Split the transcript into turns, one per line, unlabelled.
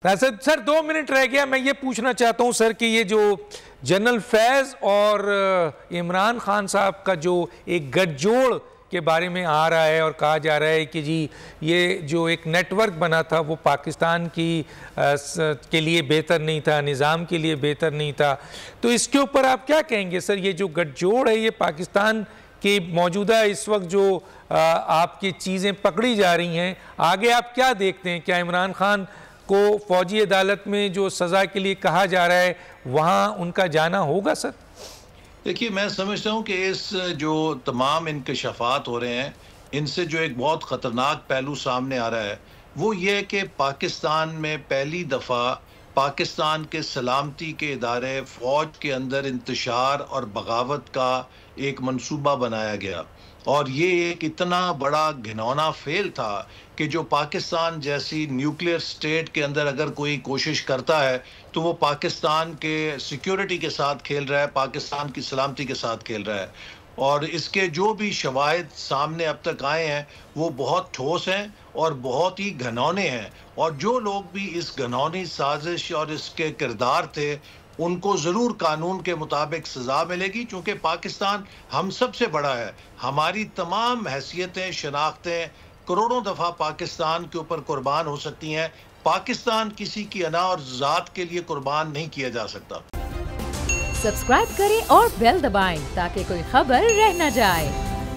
Sir 2 minute रह गया। मैं ये पूछना चाहता हूँ सर कि ये जो जनरल फैज़ और इमरान खान साहब का जो एक गठजोड़ के बारे में आ रहा है और कहा जा रहा है कि जी ये जो एक नेटवर्क बना था वो पाकिस्तान के लिए बेहतर नहीं था, निज़ाम के लिए बेहतर नहीं था, तो इसके ऊपर आप क्या कहेंगे सर? ये जो गठजोड़ है ये पाकिस्तान के मौजूदा इस वक्त जो आपकी चीज़ें पकड़ी जा रही हैं, आगे आप क्या देखते हैं? क्या इमरान खान को फौजी अदालत में जो सज़ा के लिए कहा जा रहा है वहाँ उनका जाना होगा सर?
देखिए, मैं समझता हूँ कि इस जो तमाम इंकशाफात हो रहे हैं, इनसे जो एक बहुत ख़तरनाक पहलू सामने आ रहा है वो ये है कि पाकिस्तान में पहली दफ़ा पाकिस्तान के सलामती के इदारे फ़ौज के अंदर इंतशार और बगावत का एक मंसूबा बनाया गया। और ये एक इतना बड़ा घिनौना फेल था कि जो पाकिस्तान जैसी न्यूक्लियर स्टेट के अंदर अगर कोई कोशिश करता है तो वो पाकिस्तान के सिक्योरिटी के साथ खेल रहा है, पाकिस्तान की सलामती के साथ खेल रहा है। और इसके जो भी शवाहिद सामने अब तक आए हैं वो बहुत ठोस हैं और बहुत ही घिनौने हैं। और जो लोग भी इस घिनौनी साजिश और इसके किरदार थे उनको ज़रूर कानून के मुताबिक सज़ा मिलेगी, क्योंकि पाकिस्तान हम सबसे बड़ा है। हमारी तमाम हैसियतें, शनाख्तें करोड़ों दफ़ा पाकिस्तान के ऊपर कुर्बान हो सकती हैं। पाकिस्तान किसी की अना और ज़ात के लिए कुर्बान नहीं किया जा सकता।
सब्सक्राइब करें और बेल दबाएं ताकि कोई खबर रह न जाए।